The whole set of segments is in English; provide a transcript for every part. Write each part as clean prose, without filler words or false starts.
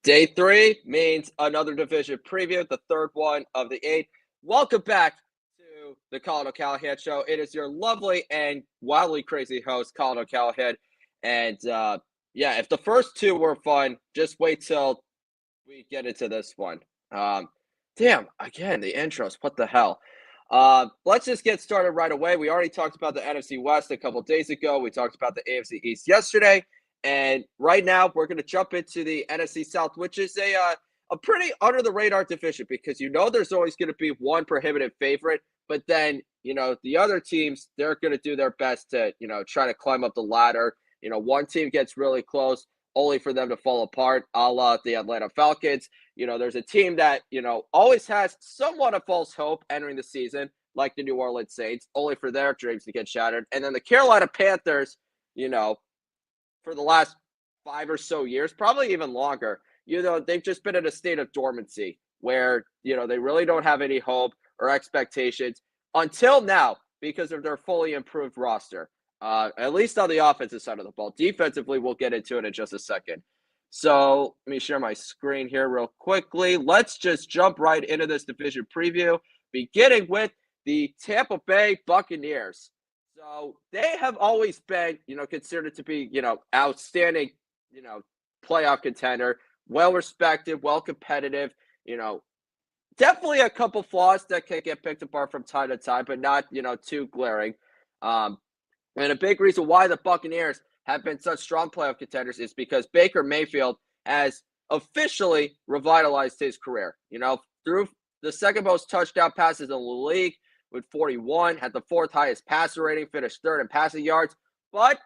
Day three means another division preview, the third one of the eight. Welcome back to the Collin O'Callahan Show. It is your lovely and wildly crazy host, Collin O'Callahan. And yeah, if the first two were fun, just wait till we get into this one. Um, Damn, again, the intros, what the hell? Let's just get started right away. We already talked about the NFC West a couple days ago. We talked about the AFC East yesterday. And right now, we're going to jump into the NFC South, which is a pretty under the radar division because there's always going to be one prohibitive favorite, but then the other teams, they're going to do their best to try to climb up the ladder. One team gets really close, only for them to fall apart, a la the Atlanta Falcons. There's a team that always has somewhat of false hope entering the season, like the New Orleans Saints, only for their dreams to get shattered, and then the Carolina Panthers. For the last 5 or so years, probably even longer, they've just been in a state of dormancy where, they really don't have any hope or expectations until now because of their fully improved roster, at least on the offensive side of the ball. Defensively, we'll get into it in just a second. So let me share my screen here real quickly. Let's just jump right into this division preview, beginning with the Tampa Bay Buccaneers. So they have always been, considered to be, outstanding, playoff contender, well respected, well competitive, definitely a couple flaws that can get picked apart from time to time, but not, too glaring. And a big reason why the Buccaneers have been such strong playoff contenders is because Baker Mayfield has officially revitalized his career, through the second most touchdown passes in the league, with 41, had the fourth highest passer rating, finished third in passing yards, but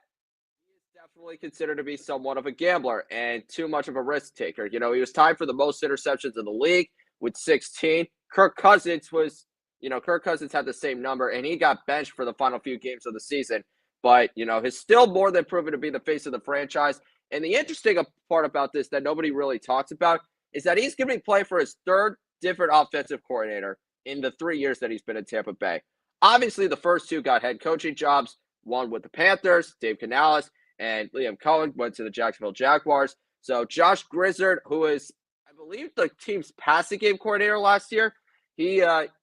he is definitely considered to be somewhat of a gambler and too much of a risk taker. He was tied for the most interceptions in the league with 16. Kirk Cousins had the same number, and he got benched for the final few games of the season, but, has still more than proven to be the face of the franchise. And the interesting part about this that nobody really talks about is that he's going to be playing for his third different offensive coordinator in the 3 years that he's been in Tampa Bay. Obviously, the first two got head coaching jobs, one with the Panthers, Dave Canales, and Liam Collin went to the Jacksonville Jaguars. So Josh Grizzard, who is, I believe, the team's passing game coordinator last year, he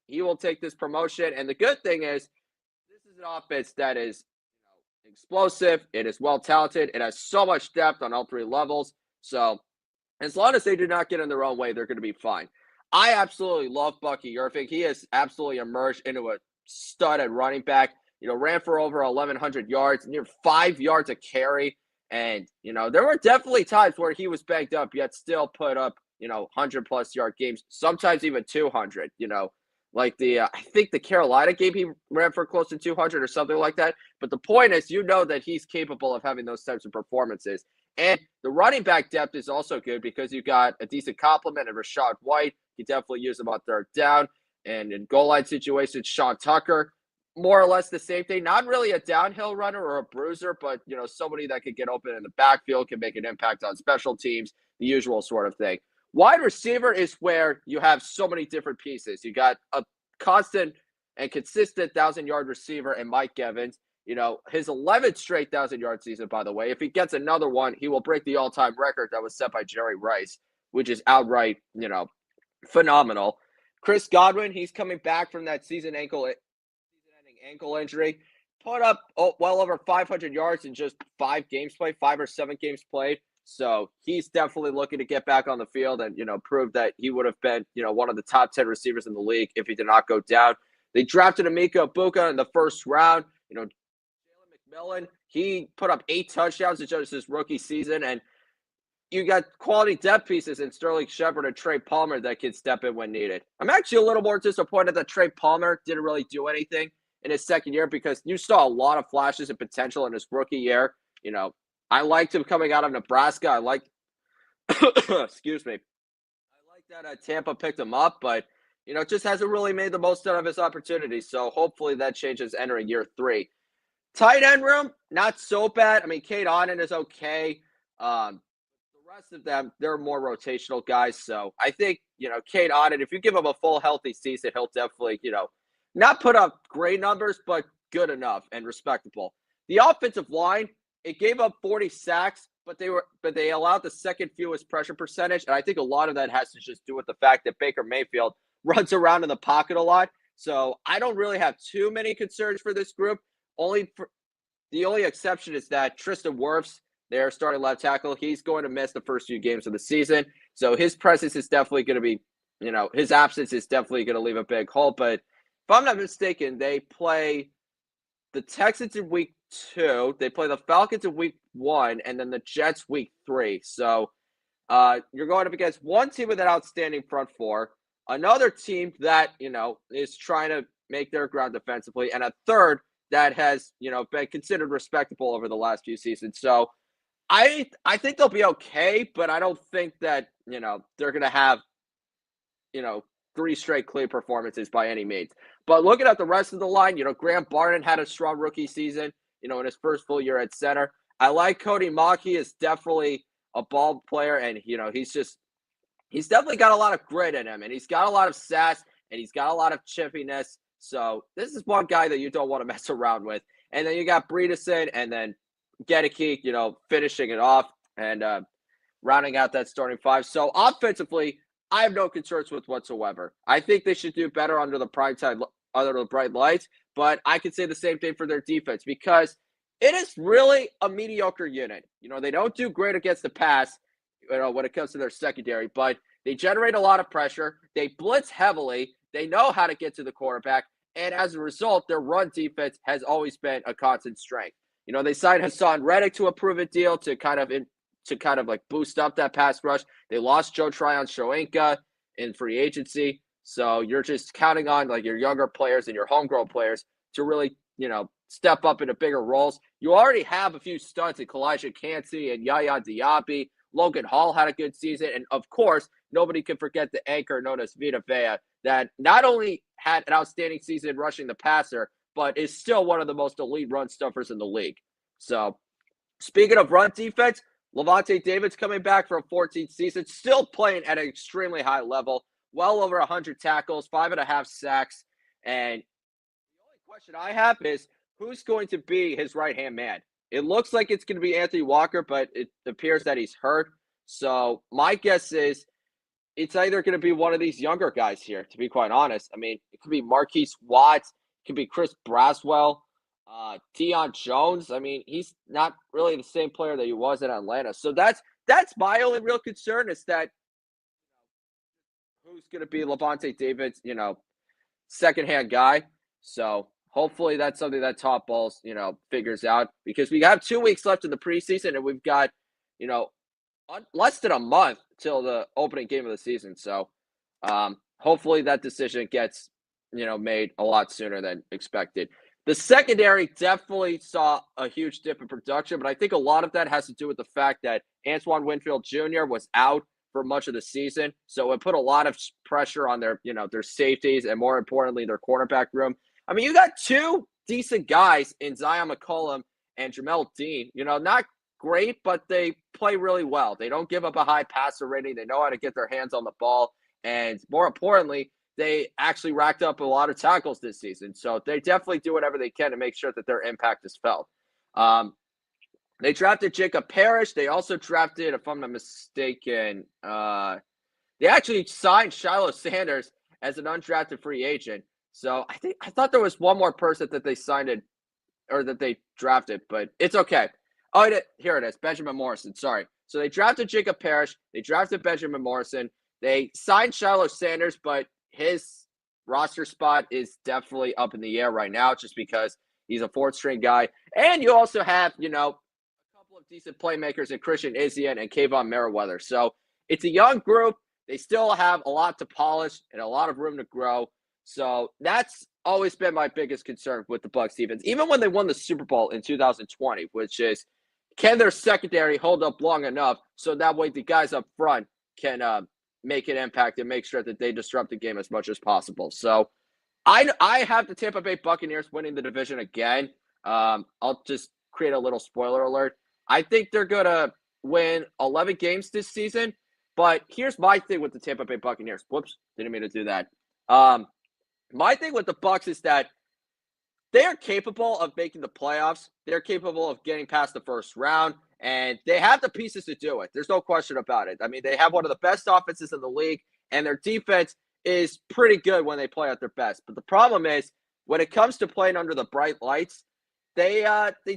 will take this promotion. And the good thing is, this is an offense that is explosive, it is well-talented, it has so much depth on all three levels. So as long as they do not get in their own way, they're going to be fine. I absolutely love Bucky Irving. He has absolutely emerged into a stud at running back. Ran for over 1,100 yards, near 5 yards a carry. And, there were definitely times where he was banged up, yet still put up, 100-plus yard games, sometimes even 200, like I think the Carolina game, he ran for close to 200 or something like that. But the point is, that he's capable of having those types of performances. And the running back depth is also good because you got a decent complement of Rashad White. You definitely use him on third down. And in goal line situations, Sean Tucker, more or less the same thing. Not really a downhill runner or a bruiser, but, somebody that could get open in the backfield, can make an impact on special teams, the usual sort of thing. Wide receiver is where you have so many different pieces. You got a constant and consistent 1,000-yard receiver in Mike Evans. His 11th straight 1,000-yard season, by the way. If he gets another one, he will break the all-time record that was set by Jerry Rice, which is outright, phenomenal. Chris Godwin, he's coming back from that season-ending ankle injury. Put up well over 500 yards in just 5 or 7 games played. So he's definitely looking to get back on the field and, prove that he would have been, one of the top 10 receivers in the league if he did not go down. They drafted Emeka Egbuka in the first round. Jalen McMillan, he put up 8 touchdowns in just his rookie season. And you got quality depth pieces in Sterling Shepard and Trey Palmer that can step in when needed. I'm actually a little more disappointed that Trey Palmer didn't really do anything in his second year because you saw a lot of flashes and potential in his rookie year. I liked him coming out of Nebraska. I liked, excuse me. I like that Tampa picked him up, but, just hasn't really made the most out of his opportunities. So hopefully that changes entering year 3. Tight end room, not so bad. I mean, Cade Otton is okay. The rest of them, they're more rotational guys. So I think, Cade Otton, if you give him a full healthy season, he'll definitely, not put up great numbers, but good enough and respectable. The offensive line, it gave up 40 sacks, but they allowed the second fewest pressure percentage, and I think a lot of that has to just do with the fact that Baker Mayfield runs around in the pocket a lot. So I don't really have too many concerns for this group. The only exception is that Tristan Wirfs, their starting left tackle, he's going to miss the first few games of the season. So his presence is definitely going to be, his absence is definitely going to leave a big hole. But if I'm not mistaken, they play the Texans in week 2, they play the Falcons in week 1, and then the Jets week 3. So you're going up against one team with an outstanding front four, another team that, is trying to make their ground defensively, and a third that has, been considered respectable over the last few seasons. So I think they'll be okay, but I don't think that, they're going to have, 3 straight clean performances by any means. But looking at the rest of the line, Graham Barton had a strong rookie season, in his first full year at center. I like Cody Mackey is definitely a ball player, and, he's definitely got a lot of grit in him, and he's got a lot of sass, and he's got a lot of chippiness. So this is one guy that you don't want to mess around with. And then you got Bredeson and then Gedeke, finishing it off and rounding out that starting 5. So offensively, I have no concerns with whatsoever. I think they should do better under the under the bright lights, but I could say the same thing for their defense because it is really a mediocre unit. They don't do great against the pass, when it comes to their secondary, but they generate a lot of pressure. They blitz heavily. They know how to get to the quarterback. And as a result, their run defense has always been a constant strength. They signed Hassan Reddick to a prove-it deal to kind of like boost up that pass rush. They lost Joe Tryon-Shoyinka in free agency. So you're just counting on like your younger players and your homegrown players to really, step up into bigger roles. You already have a few studs in Kalijah Kancey and Yaya Diaby. Logan Hall had a good season. And of course, nobody can forget the anchor known as Vita Vea that not only had an outstanding season rushing the passer, but is still one of the most elite run stuffers in the league. So speaking of run defense, Levante David's coming back for a 14th season, still playing at an extremely high level, well over 100 tackles, 5.5 sacks. And the only question I have is who's going to be his right-hand man? It looks like it's going to be Anthony Walker, but it appears that he's hurt. So my guess is it's either going to be one of these younger guys here, to be quite honest. I mean, it could be Marquise Watts, it could be Chris Braswell, Deion Jones. I mean, he's not really the same player that he was in Atlanta. So that's my only real concern is that who's going to be Levante David's, second-hand guy. So hopefully that's something that Top Balls, figures out because we have 2 weeks left in the preseason and we've got, less than a month till the opening game of the season. So hopefully that decision gets, made a lot sooner than expected. The secondary definitely saw a huge dip in production, but I think a lot of that has to do with the fact that Antoine Winfield Jr. was out for much of the season. So it put a lot of pressure on their, their safeties and more importantly, their cornerback room. I mean, you got 2 decent guys in Zion McCollum and Jamel Dean, not great, but they play really well. They don't give up a high passer rating. They know how to get their hands on the ball. And more importantly, they actually racked up a lot of tackles this season. So they definitely do whatever they can to make sure that their impact is felt. They drafted Jacob Parrish. They also drafted, if I'm not mistaken, they actually signed Shiloh Sanders as an undrafted free agent. So I thought there was one more person that they signed or that they drafted, but it's okay. Oh, here it is, Benjamin Morrison. Sorry. So they drafted Jacob Parrish. They drafted Benjamin Morrison. They signed Shiloh Sanders, but his roster spot is definitely up in the air right now just because he's a 4th-string guy. And you also have, a couple of decent playmakers in Christian Izien and Kayvon Merriweather. So it's a young group. They still have a lot to polish and a lot of room to grow. So that's always been my biggest concern with the Bucs defense, even when they won the Super Bowl in 2020, which is can their secondary hold up long enough so that way the guys up front can make an impact and make sure that they disrupt the game as much as possible. So I have the Tampa Bay Buccaneers winning the division again. I'll just create a little spoiler alert. I think they're going to win 11 games this season, but here's my thing with the Tampa Bay Buccaneers. Whoops, didn't mean to do that. My thing with the Bucs is that they are capable of making the playoffs. They're capable of getting past the first round, And they have the pieces to do it. There's no question about it. I mean, they have one of the best offenses in the league, and their defense is pretty good when they play at their best. But the problem is, when it comes to playing under the bright lights, they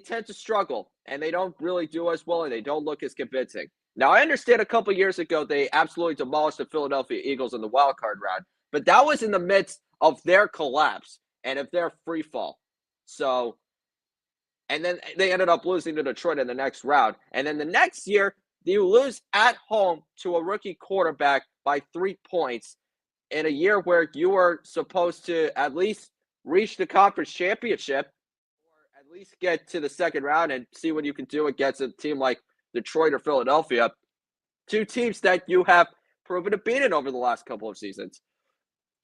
tend to struggle, and they don't really do as well, and they don't look as convincing. Now, I understand a couple years ago they absolutely demolished the Philadelphia Eagles in the wild card round, but that was in the midst of their collapse and of their free fall. So, and then they ended up losing to Detroit in the next round. And then the next year, you lose at home to a rookie quarterback by 3 points in a year where you were supposed to at least reach the conference championship or at least get to the second round and see what you can do against a team like Detroit or Philadelphia. Two teams that you have proven to beat in over the last couple of seasons.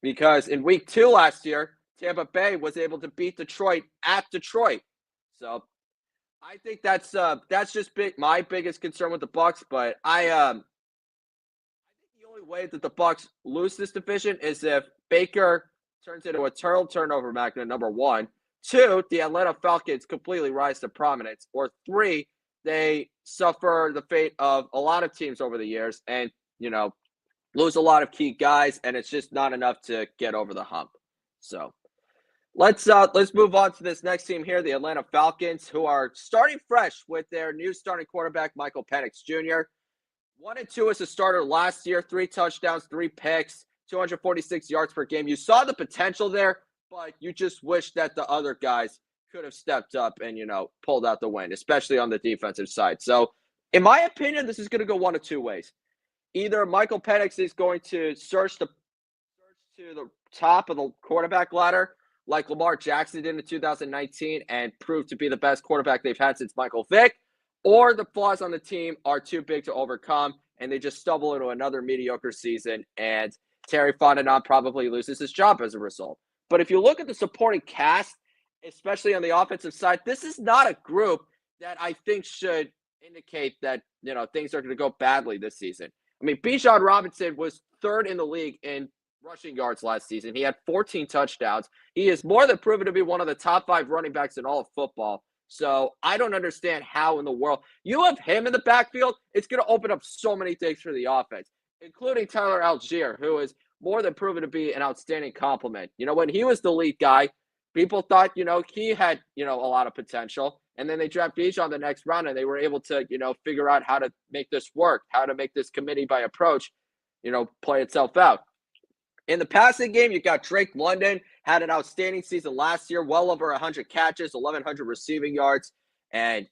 Because in week 2 last year, Tampa Bay was able to beat Detroit at Detroit. So I think that's just my biggest concern with the Bucs. But I think the only way that the Bucs lose this division is if Baker turns into a turnover magnet, number 1. 2, the Atlanta Falcons completely rise to prominence. Or 3, they suffer the fate of a lot of teams over the years and, lose a lot of key guys, and it's just not enough to get over the hump. So let's move on to this next team here, the Atlanta Falcons, who are starting fresh with their new starting quarterback, Michael Penix Jr. 1-2 as a starter last year, 3 touchdowns, 3 picks, 246 yards per game. You saw the potential there, but you just wish that the other guys could have stepped up and, pulled out the win, especially on the defensive side. So in my opinion, this is going to go one of 2 ways. Either Michael Penix is going to surge to the top of the quarterback ladder like Lamar Jackson did in 2019 and prove to be the best quarterback they've had since Michael Vick, or the flaws on the team are too big to overcome and they just stumble into another mediocre season and Terry Fontenot probably loses his job as a result. But if you look at the supporting cast, especially on the offensive side, this is not a group that I think should indicate that, things are going to go badly this season. I mean, Bijan Robinson was 3rd in the league in rushing yards last season. He had 14 touchdowns. He is more than proven to be one of the top 5 running backs in all of football. So I don't understand how in the world you have him in the backfield. It's going to open up so many things for the offense, including Tyler Algier, who is more than proven to be an outstanding compliment. When he was the lead guy, people thought, he had, a lot of potential. And then they draft Bijan the next round, and they were able to, figure out how to make this work, how to make this committee by approach, play itself out. In the passing game, you got Drake London, had an outstanding season last year, well over 100 catches, 1,100 receiving yards. And,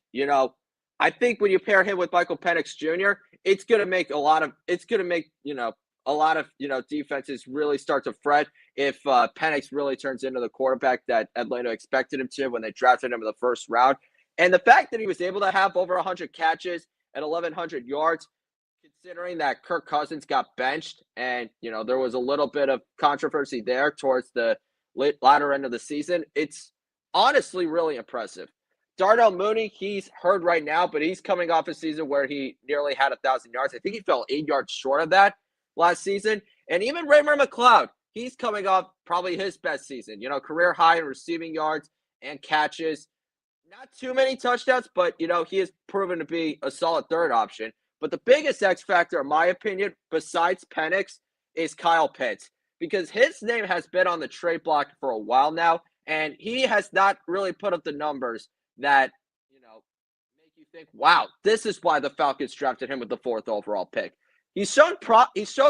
I think when you pair him with Michael Penix Jr., it's going to make a lot of defenses really start to fret if Penix really turns into the quarterback that Atlanta expected him to when they drafted him in the first round. And the fact that he was able to have over 100 catches and 1,100 yards, considering that Kirk Cousins got benched and, there was a little bit of controversy there towards the latter end of the season, it's honestly really impressive. Darnell Mooney, he's hurt right now, but he's coming off a season where he nearly had 1,000 yards. I think he fell 8 yards short of that last season. And even Raymond McLeod, he's coming off probably his best season, career high in receiving yards and catches. Not too many touchdowns, but, he has proven to be a solid third option. But the biggest X factor, in my opinion, besides Penix, is Kyle Pitts. Because his name has been on the trade block for a while now, and he has not really put up the numbers that, make you think, wow, this is why the Falcons drafted him with the 4th overall pick. He's shown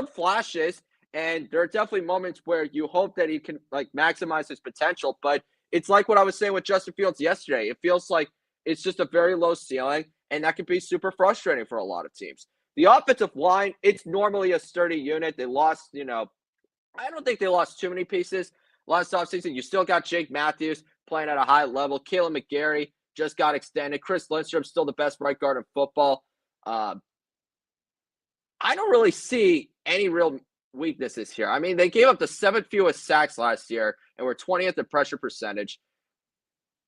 flashes, and there are definitely moments where you hope that he can maximize his potential, but it's like what I was saying with Justin Fields yesterday. It feels like it's just a very low ceiling, and that can be super frustrating for a lot of teams. The offensive line, it's normally a sturdy unit. They lost, I don't think they lost too many pieces last offseason. You still got Jake Matthews playing at a high level. Kalen McGarry just got extended. Chris Lindstrom's still the best right guard in football. I don't really see any real weaknesses here. I mean, they gave up the 7th fewest sacks last year and were 20th in pressure percentage.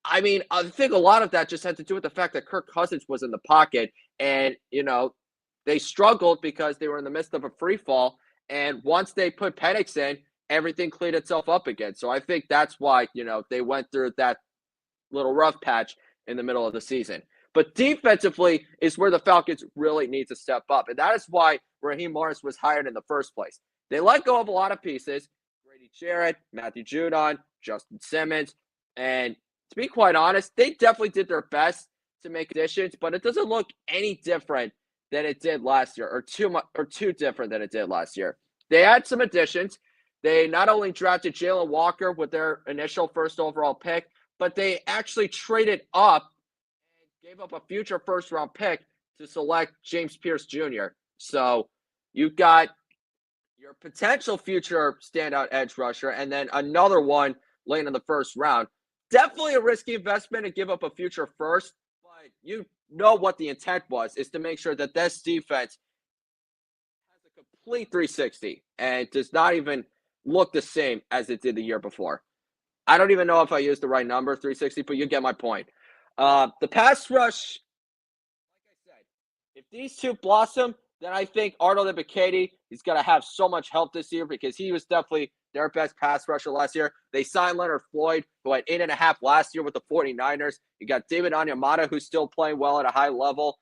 I mean, I think a lot of that just had to do with the fact that Kirk Cousins was in the pocket and, they struggled because they were in the midst of a free fall. And once they put Penix in, everything cleaned itself up again. So I think that's why, they went through that little rough patch in the middle of the season. But defensively is where the Falcons really need to step up. And that is why Raheem Morris was hired in the first place. They let go of a lot of pieces. Grady Jarrett, Matthew Judon, Justin Simmons. And to be quite honest, they definitely did their best to make additions, but it doesn't look any different than it did last year, or too different than it did last year. They had some additions. They not only drafted Jalen Walker with their initial first overall pick, but they actually traded up and gave up a future first-round pick to select James Pierce Jr. So you've got your potential future standout edge rusher, and then another one late in the first round. Definitely a risky investment to give up a future first, but you know what the intent was, is to make sure that this defense has a complete 360 and does not even look the same as it did the year before. I don't even know if I used the right number, 360, but you get my point. The pass rush, like I said, if these two blossom, then I think Arnold Ebiketie is going to have so much help this year because he was definitely their best pass rusher last year. They signed Leonard Floyd, who had 8.5 last year with the 49ers. You got David Onyemata, who's still playing well at a high level.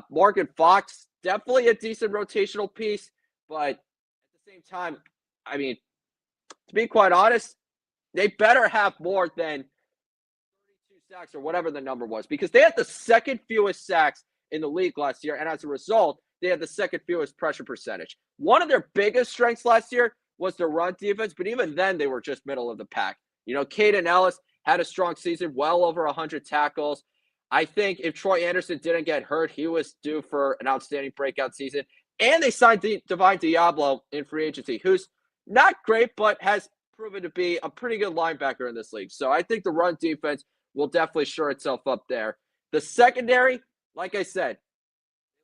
Morgan Fox, definitely a decent rotational piece, but at the same time, I mean, to be quite honest, they better have more than 32 sacks or whatever the number was, because they had the second fewest sacks in the league last year, and as a result, they had the second fewest pressure percentage. One of their biggest strengths last year was their run defense, but even then, they were just middle of the pack. You know, Caden Ellis had a strong season, well over 100 tackles. I think if Troy Anderson didn't get hurt, he was due for an outstanding breakout season. And they signed Divine Diablo in free agency, who's not great, but has proven to be a pretty good linebacker in this league. So I think the run defense will definitely shore itself up there. The secondary, like I said,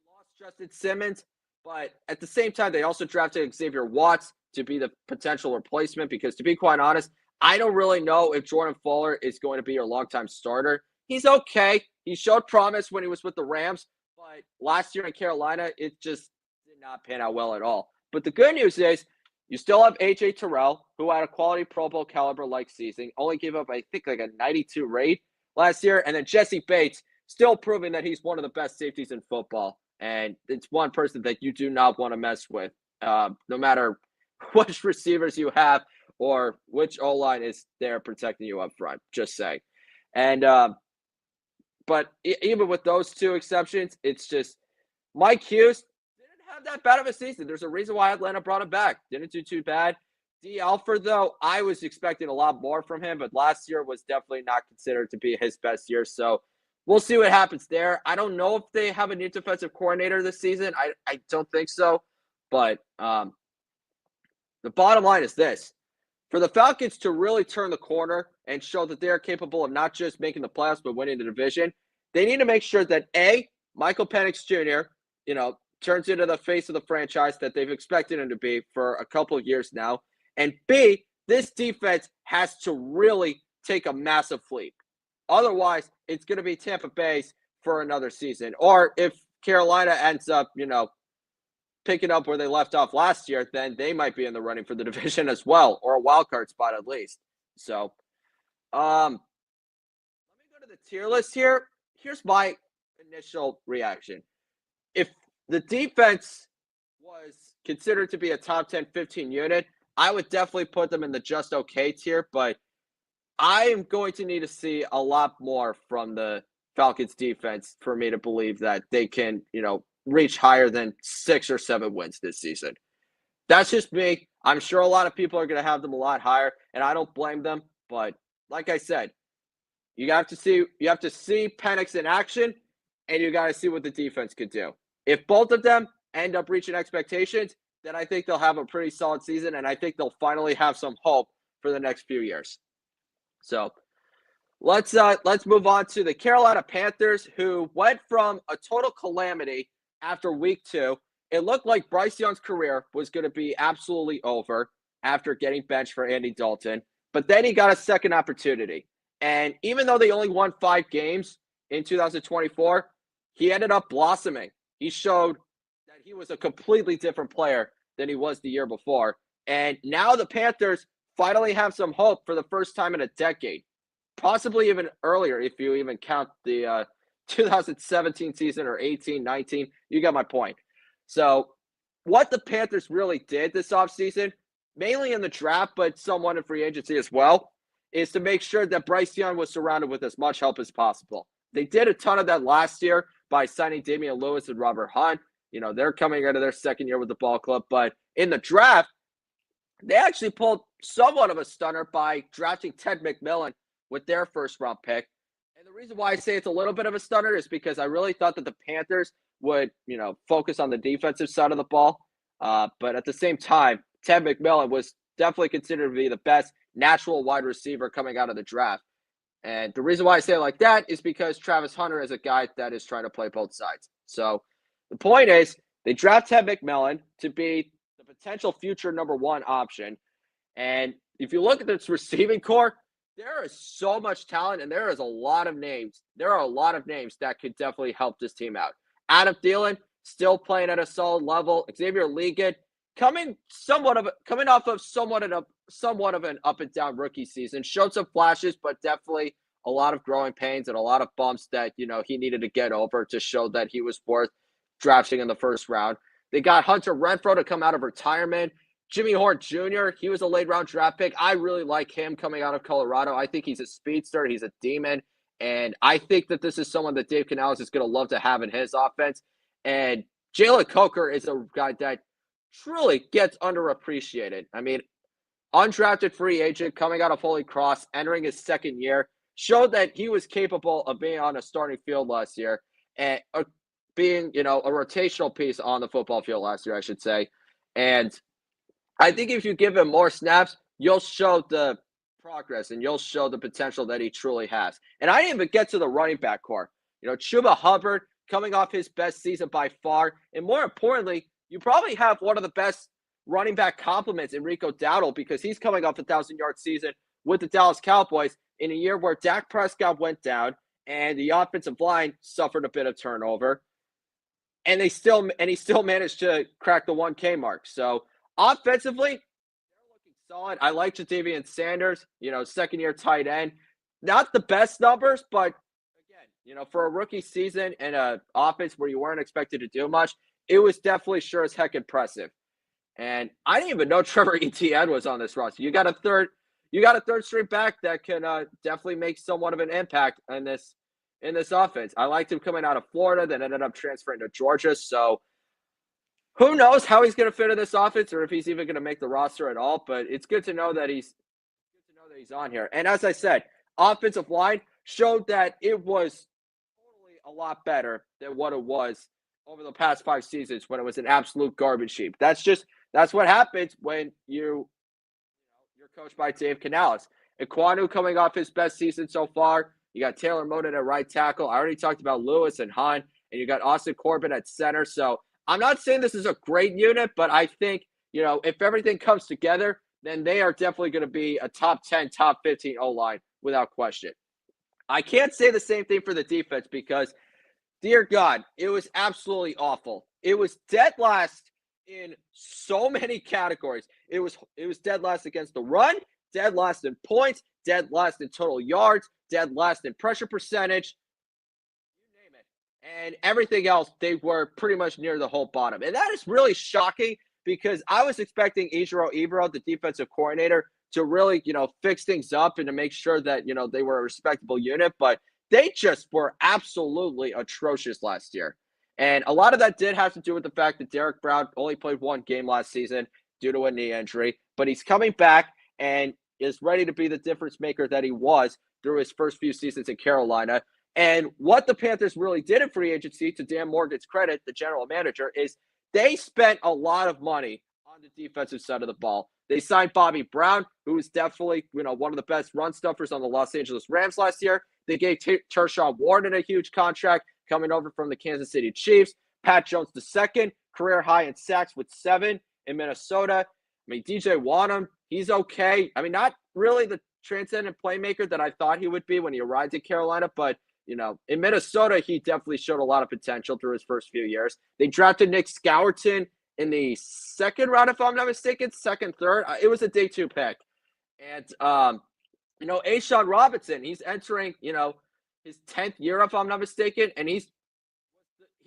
they lost Justin Simmons, but at the same time, they also drafted Xavier Watts to be the potential replacement, because to be quite honest, I don't really know if Jordan Fuller is going to be your longtime starter. He's okay. He showed promise when he was with the Rams, but last year in Carolina, it just did not pan out well at all. But the good news is you still have A.J. Terrell, who had a quality Pro Bowl caliber-like season, only gave up, I think, like a 92 rate last year. And then Jesse Bates, still proving that he's one of the best safeties in football. And it's one person that you do not want to mess with, no matter which receivers you have or which O-line is there protecting you up front. Just saying. And but even with those two exceptions, it's just Mike Hughes didn't have that bad of a season. There's a reason why Atlanta brought him back. Didn't do too bad. D. Alford, though, I was expecting a lot more from him, but last year was definitely not considered to be his best year. So we'll see what happens there. I don't know if they have a new defensive coordinator this season. I don't think so. But the bottom line is this. For the Falcons to really turn the corner and show that they're capable of not just making the playoffs but winning the division, they need to make sure that, A, Michael Penix Jr., turns into the face of the franchise that they've expected him to be for a couple of years now, and B, this defense has to really take a massive leap. Otherwise, it's going to be Tampa Bay's for another season. Or if Carolina ends up, picking up where they left off last year, then they might be in the running for the division as well, or a wild card spot at least. So, let me go to the tier list here. Here's my initial reaction. If the defense was considered to be a top 10, 15 unit, I would definitely put them in the just okay tier, but I am going to need to see a lot more from the Falcons defense for me to believe that they can, reach higher than 6 or 7 wins this season. That's just me. I'm sure a lot of people are going to have them a lot higher, and I don't blame them. But like I said, you have to see Penix in action, and you got to see what the defense could do. If both of them end up reaching expectations, then I think they'll have a pretty solid season, and I think they'll finally have some hope for the next few years. So let's move on to the Carolina Panthers, who went from a total calamity after week 2. It looked like Bryce Young's career was going to be absolutely over after getting benched for Andy Dalton, but then he got a second opportunity. And even though they only won 5 games in 2024, he ended up blossoming. He showed that he was a completely different player than he was the year before. And now the Panthers finally have some hope for the first time in a decade, possibly even earlier if you even count the 2017 season or 18, 19. You got my point. So what the Panthers really did this offseason, mainly in the draft, but somewhat in free agency as well, is to make sure that Bryce Young was surrounded with as much help as possible. They did a ton of that last year by signing Damian Lewis and Robert Hunt. They're coming out of their second year with the ball club. But in the draft, they actually pulled somewhat of a stunner by drafting Ted McMillan with their first round pick. And the reason why I say it's a little bit of a stunner is because I really thought that the Panthers would, focus on the defensive side of the ball. But at the same time, Ted McMillan was definitely considered to be the best natural wide receiver coming out of the draft. And the reason why I say it like that is because Travis Hunter is a guy that is trying to play both sides. So the point is, they draft Ted McMillan to be the potential future number one option. And if you look at this receiving core, there is so much talent and there is a lot of names. There are a lot of names that could definitely help this team out. Adam Thielen still playing at a solid level. Xavier Leggett coming off of somewhat of an up and down rookie season. Showed some flashes, but definitely a lot of growing pains and a lot of bumps that he needed to get over to show that he was worth drafting in the first round. They got Hunter Renfrow to come out of retirement. Jimmy Horn Jr., he was a late round draft pick. I really like him coming out of Colorado. I think he's a speedster. He's a demon. And I think that this is someone that Dave Canales is going to love to have in his offense. And Jalen Coker is a guy that truly gets underappreciated. I mean, undrafted free agent coming out of Holy Cross, entering his second year, showed that he was capable of being on a starting field last year and being, a rotational piece on the football field last year, I should say. And I think if you give him more snaps, you'll show the progress and you'll show the potential that he truly has. And I didn't even get to the running back core. Chuba Hubbard coming off his best season by far. And more importantly, you probably have one of the best running back compliments in Rico Dowdle because he's coming off a 1,000-yard season with the Dallas Cowboys in a year where Dak Prescott went down and the offensive line suffered a bit of turnover. And he still managed to crack the 1K mark. So offensively, they're looking solid. I like Jadavian Sanders, second-year tight end. Not the best numbers, but again, for a rookie season and an offense where you weren't expected to do much, it was definitely sure as heck impressive. And I didn't even know Trevor Etienne was on this roster. You got a third string back that can definitely make somewhat of an impact in this offense. I liked him coming out of Florida, then ended up transferring to Georgia. So who knows how he's going to fit in this offense or if he's even going to make the roster at all. But it's good to know that he's on here. And as I said, offensive line showed that it was totally a lot better than what it was over the past 5 seasons when it was an absolute garbage heap. That's what happens when you're coached by Dave Canales. Ekwonu coming off his best season so far. You got Taylor Moton at right tackle. I already talked about Lewis and Hunt, and you got Austin Corbin at center. So I'm not saying this is a great unit, but I think, if everything comes together, then they are definitely going to be a top 10, top 15 O-line without question. I can't say the same thing for the defense because, dear God, it was absolutely awful. It was dead last in so many categories. It was dead last against the run, dead last in points, dead last in total yards, dead last in pressure percentage, you name it. And everything else, they were pretty much near the whole bottom. And that is really shocking because I was expecting Ejiro Evero, the defensive coordinator, to really, fix things up and to make sure that, they were a respectable unit. But they just were absolutely atrocious last year. And a lot of that did have to do with the fact that Derek Brown only played 1 game last season due to a knee injury. But he's coming back and is ready to be the difference maker that he was through his first few seasons in Carolina. And what the Panthers really did in free agency, to Dan Morgan's credit, the general manager, is they spent a lot of money on the defensive side of the ball. They signed Bobby Brown, who is definitely, one of the best run stuffers on the Los Angeles Rams last year. They gave Tershawn Wharton a huge contract coming over from the Kansas City Chiefs. Pat Jones II, career high in sacks with 7 in Minnesota. DJ Wanham, he's okay. Not really the transcendent playmaker that I thought he would be when he arrived at Carolina, but, in Minnesota, he definitely showed a lot of potential through his first few years. They drafted Nick Scourton in the second round, if I'm not mistaken, second, third. It was a day 2 pick. And, Ashawn Robinson, he's entering, his 10th year, if I'm not mistaken, and he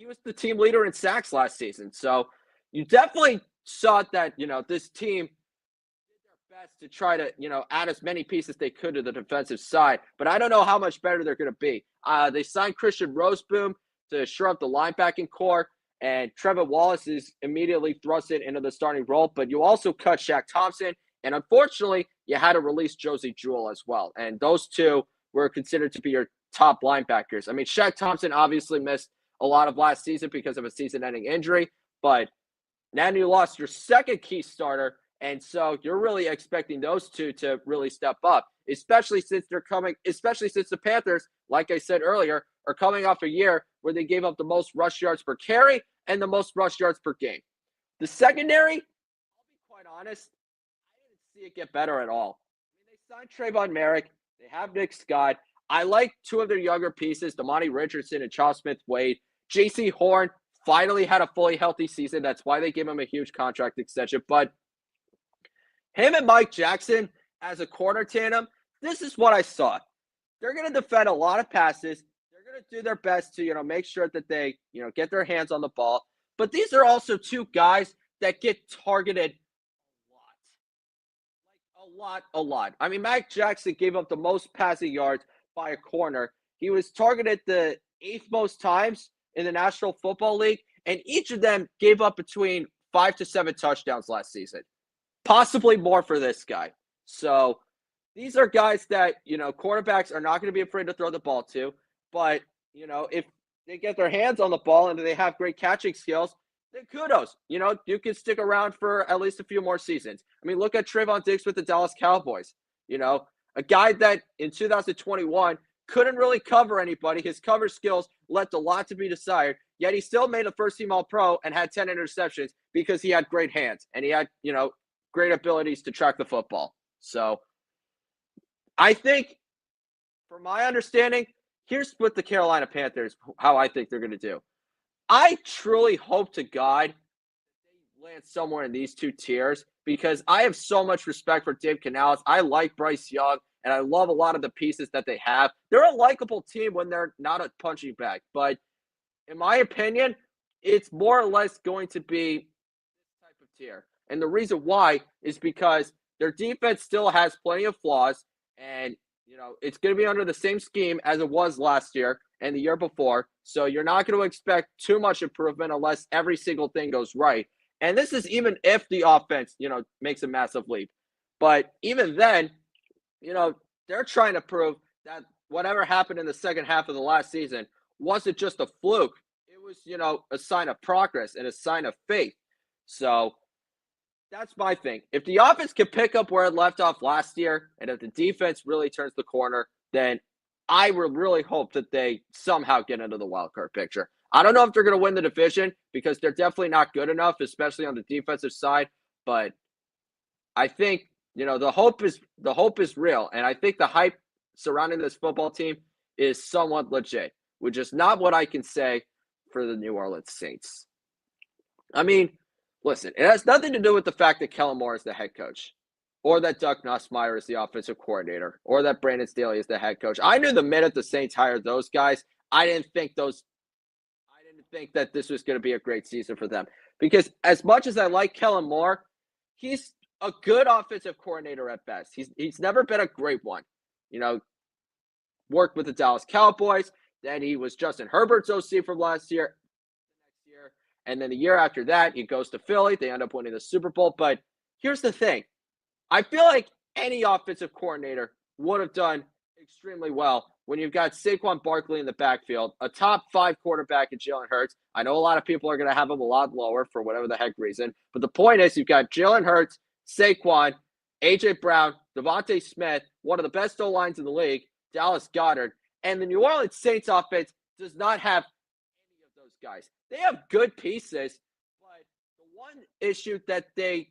was the team leader in sacks last season. So you definitely saw that, this team did their best to try to, add as many pieces they could to the defensive side. But I don't know how much better they're going to be. They signed Christian Roseboom to shore up the linebacking core, and Trevor Wallace is immediately thrusted into the starting role. But you also cut Shaq Thompson, and unfortunately, you had to release Josie Jewell as well. And those two were considered to be your top linebackers. I mean, Shaq Thompson obviously missed a lot of last season because of a season-ending injury, but now you lost your second key starter, and so you're really expecting those two to really step up, especially since the Panthers, like I said earlier, are coming off a year where they gave up the most rush yards per carry and the most rush yards per game. The secondary, I'll be quite honest, I didn't see it get better at all. I mean, they signed Trayvon Merrick. They have Nick Scott. I like two of their younger pieces, Damani Richardson and Charles Smith-Wade. J.C. Horn finally had a fully healthy season. That's why they gave him a huge contract extension. But him and Mike Jackson as a corner tandem, this is what I saw. They're going to defend a lot of passes. They're going to do their best to, make sure that they, get their hands on the ball. But these are also two guys that get targeted a lot. I mean, Mike Jackson gave up the most passing yards by a corner. He was targeted the 8th most times in the National Football League, and each of them gave up between 5 to 7 touchdowns last season. Possibly more for this guy. So these are guys that, quarterbacks are not going to be afraid to throw the ball to. But, if they get their hands on the ball and they have great catching skills, then kudos. You can stick around for at least a few more seasons. I mean, look at Trayvon Diggs with the Dallas Cowboys. A guy that in 2021 couldn't really cover anybody. His cover skills left a lot to be desired, yet he still made a first-team All-Pro and had 10 interceptions because he had great hands and he had, great abilities to track the football. So I think, from my understanding, here's what the Carolina Panthers, how I think they're going to do. I truly hope to God they land somewhere in these two tiers because I have so much respect for Dave Canales. I like Bryce Young, and I love a lot of the pieces that they have. They're a likable team when they're not a punching bag. But in my opinion, it's more or less going to be this type of tier. And the reason why is because their defense still has plenty of flaws, and it's going to be under the same scheme as it was last year and the year before. So you're not going to expect too much improvement unless every single thing goes right. And this is even if the offense, makes a massive leap. But even then, they're trying to prove that whatever happened in the second half of the last season wasn't just a fluke. It was, a sign of progress and a sign of faith. So that's my thing. If the offense can pick up where it left off last year, and if the defense really turns the corner, then I would really hope that they somehow get into the wild card picture. I don't know if they're going to win the division because they're definitely not good enough, especially on the defensive side. But I think, the hope is real. And I think the hype surrounding this football team is somewhat legit, which is not what I can say for the New Orleans Saints. I mean, listen, it has nothing to do with the fact that Kellen Moore is the head coach, or that Doug Nussmeier is the offensive coordinator, or that Brandon Staley is the head coach. I knew the minute the Saints hired those guys, I didn't think that this was going to be a great season for them. Because as much as I like Kellen Moore, he's a good offensive coordinator at best. He's never been a great one. Worked with the Dallas Cowboys. Then he was Justin Herbert's OC from last year. And then the year after that, he goes to Philly. They end up winning the Super Bowl. But here's the thing. I feel like any offensive coordinator would have done extremely well when you've got Saquon Barkley in the backfield, a top 5 quarterback in Jalen Hurts. I know a lot of people are going to have him a lot lower for whatever the heck reason. But the point is, you've got Jalen Hurts, Saquon, A.J. Brown, Devontae Smith, one of the best O-lines in the league, Dallas Goedert. And the New Orleans Saints offense does not have any of those guys. They have good pieces, but the one issue that they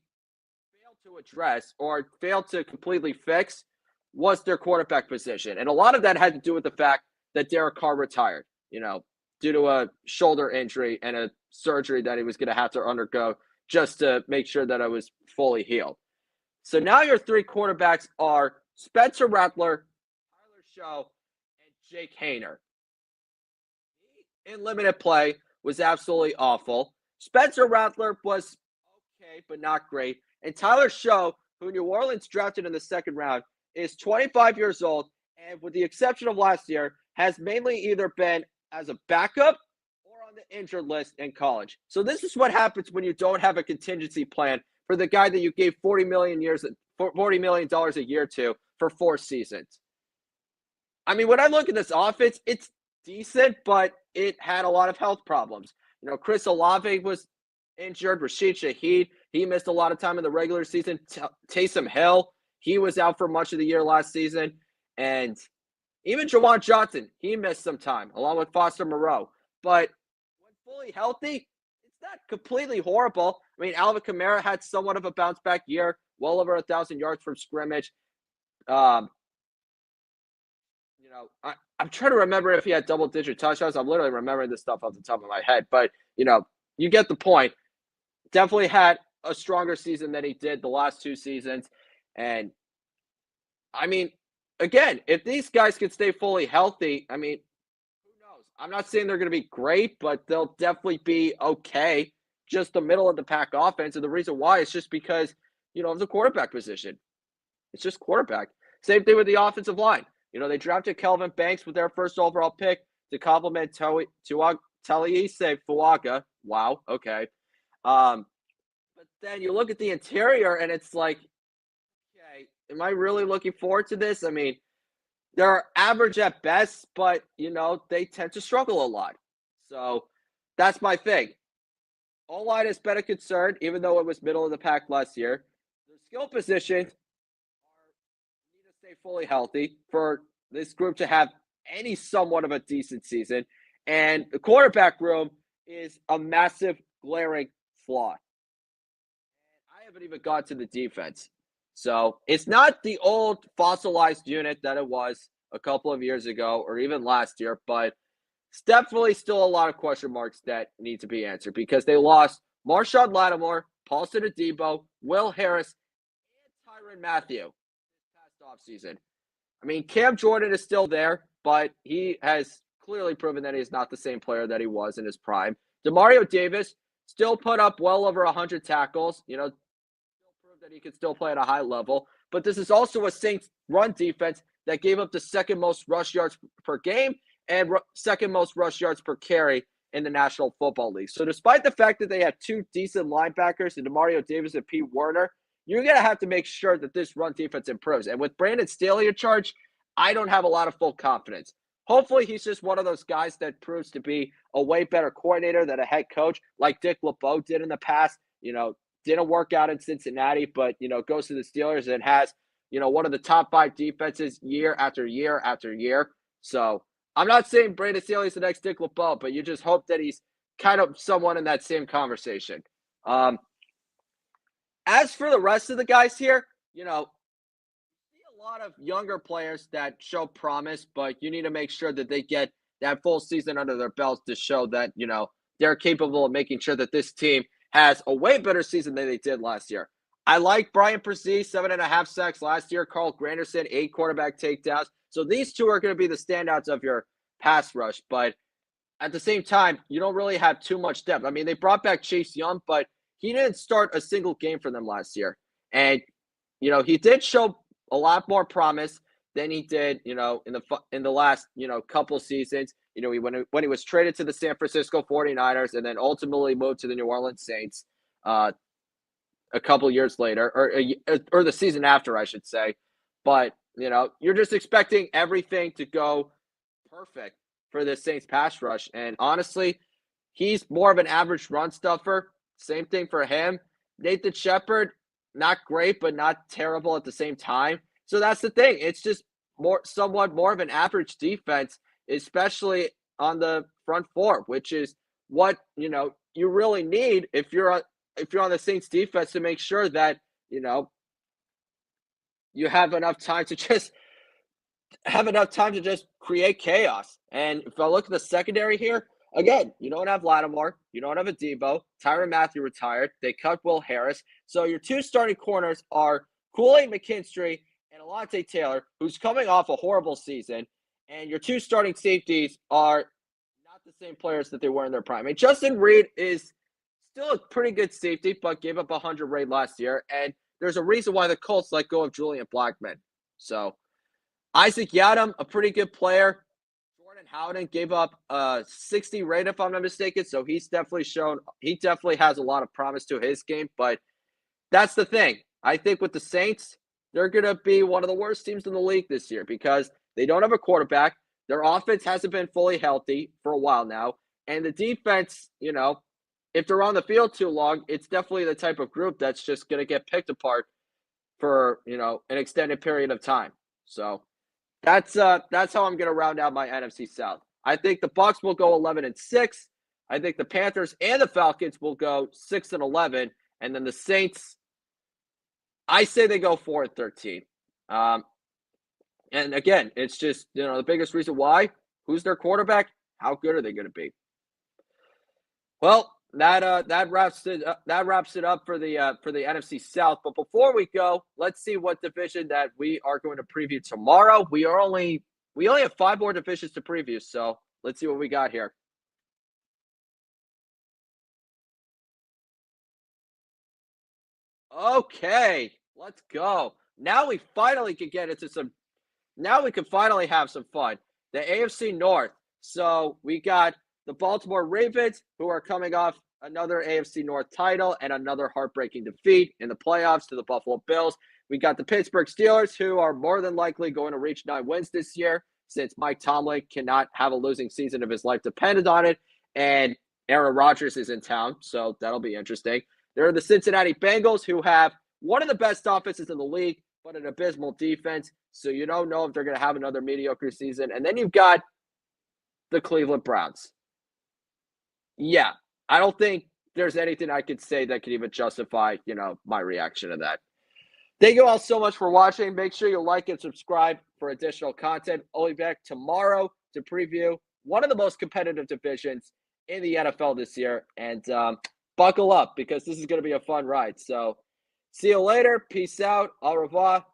failed to address or failed to completely fix was their quarterback position. And a lot of that had to do with the fact that Derek Carr retired, due to a shoulder injury and a surgery that he was going to have to undergo just to make sure that it was fully healed. So now your 3 quarterbacks are Spencer Rattler, Tyler Show, and Jake Hayner. In limited play was absolutely awful. Spencer Rattler was okay, but not great. And Tyler Show, who New Orleans drafted in the second round, is 25 years old, and with the exception of last year, has mainly either been as a backup or on the injured list in college. So this is what happens when you don't have a contingency plan for the guy that you gave $40 million a year to for 4 seasons. I mean, when I look at this offense, it's decent, but it had a lot of health problems. Chris Olave was injured. Rashid Shaheed, he missed a lot of time in the regular season. Taysom Hill, he was out for much of the year last season. And even Jawan Johnson, he missed some time, along with Foster Moreau. But when fully healthy, it's not completely horrible. I mean, Alvin Kamara had somewhat of a bounce-back year, well over 1,000 yards from scrimmage. I'm trying to remember if he had double-digit touchdowns. I'm literally remembering this stuff off the top of my head. But, you get the point. Definitely had a stronger season than he did the last 2 seasons. And, I mean, again, if these guys can stay fully healthy, I mean, who knows? I'm not saying they're going to be great, but they'll definitely be okay. Just the middle of the pack offense. And the reason why is just because, of the quarterback position. It's just quarterback. Same thing with the offensive line. They drafted Kelvin Banks with their first overall pick to complement Talise Fuaga. Wow, okay. But then you look at the interior, and it's like, okay, am I really looking forward to this? I mean, they're average at best, but, they tend to struggle a lot. So that's my thing. O-line has been a concern, even though it was middle of the pack last year. The skill positions need to stay fully healthy for this group to have any somewhat of a decent season. And the quarterback room is a massive, glaring flaw. And I haven't even got to the defense. So it's not the old fossilized unit that it was a couple of years ago or even last year, but it's definitely still a lot of question marks that need to be answered because they lost Marshawn Lattimore, Paulson Adebo, Will Harris, and Tyrann Mathieu this past offseason. I mean, Cam Jordan is still there, but he has clearly proven that he is not the same player that he was in his prime. Demario Davis still put up well over 100 tackles, still proved that he could still play at a high level. But this is also a Saints run defense that gave up the second most rush yards per game and second most rush yards per carry in the National Football League. So despite the fact that they have 2 decent linebackers in Demario Davis and Pete Werner, you're going to have to make sure that this run defense improves. And with Brandon Staley in charge, I don't have a lot of full confidence. Hopefully, he's just one of those guys that proves to be a way better coordinator than a head coach like Dick LeBeau did in the past. Didn't work out in Cincinnati, but, goes to the Steelers and has, one of the top 5 defenses year after year after year. So I'm not saying Brandon Staley's the next Dick LeBeau, but you just hope that he's kind of someone in that same conversation. As for the rest of the guys here, see a lot of younger players that show promise, but you need to make sure that they get that full season under their belts to show that, they're capable of making sure that this team has a way better season than they did last year. I like Brian Brzee, 7.5 sacks last year. Carl Granderson, 8 quarterback takedowns. So these 2 are going to be the standouts of your pass rush. But at the same time, you don't really have too much depth. I mean, they brought back Chase Young, but he didn't start a single game for them last year. And, he did show a lot more promise than he did, in the last, couple seasons. When he was traded to the San Francisco 49ers and then ultimately moved to the New Orleans Saints a couple years later, or the season after, I should say. But, you're just expecting everything to go perfect for the Saints pass rush. And honestly, he's more of an average run stuffer. Same thing for him. Nathan Shepard, not great, but not terrible at the same time. So that's the thing. It's just somewhat more of an average defense, especially on the front 4, which is what, you really need if you're on the Saints defense to make sure that, you have enough time to just create chaos. And if I look at the secondary here, again, you don't have Lattimore, you don't have Adebo, Tyrann Mathieu retired, they cut Will Harris. So your 2 starting corners are Kool-Aid McKinstry and Alontae Taylor, who's coming off a horrible season, and your two starting safeties are not the same players that they were in their prime. I mean, Justin Reed is still a pretty good safety, but gave up 100 rate last year, and there's a reason why the Colts let go of Julian Blackmon. So Isaac Yiadom, a pretty good player. Jordan Howden gave up 60 rate, if I'm not mistaken. So he definitely has a lot of promise to his game. But that's the thing. I think with the Saints, they're going to be one of the worst teams in the league this year because they don't have a quarterback. Their offense hasn't been fully healthy for a while now. And the defense, if they're on the field too long, it's definitely the type of group that's just going to get picked apart for, an extended period of time. So that's how I'm going to round out my NFC South. I think the Bucs will go 11-6. I think the Panthers and the Falcons will go 6-11, and then the Saints, I say they go 4-13. And again, it's just the biggest reason why. Who's their quarterback? How good are they going to be? Well, that wraps it up for the NFC South. But before we go, let's see what division that we are going to preview tomorrow. We only have 5 more divisions to preview, so let's see what we got here. Okay, let's go. Now we finally can get into some. Now we can finally have some fun. The AFC North. So we got the Baltimore Ravens, who are coming off another AFC North title and another heartbreaking defeat in the playoffs to the Buffalo Bills. We got the Pittsburgh Steelers, who are more than likely going to reach 9 wins this year, since Mike Tomlin cannot have a losing season if his life depended on it, and Aaron Rodgers is in town, so that'll be interesting. There are the Cincinnati Bengals, who have one of the best offenses in the league, but an abysmal defense, so you don't know if they're going to have another mediocre season. And then you've got the Cleveland Browns. Yeah, I don't think there's anything I could say that could even justify, my reaction to that. Thank you all so much for watching. Make sure you like and subscribe for additional content. I'll be back tomorrow to preview one of the most competitive divisions in the NFL this year. And buckle up because this is going to be a fun ride. So see you later. Peace out. Au revoir.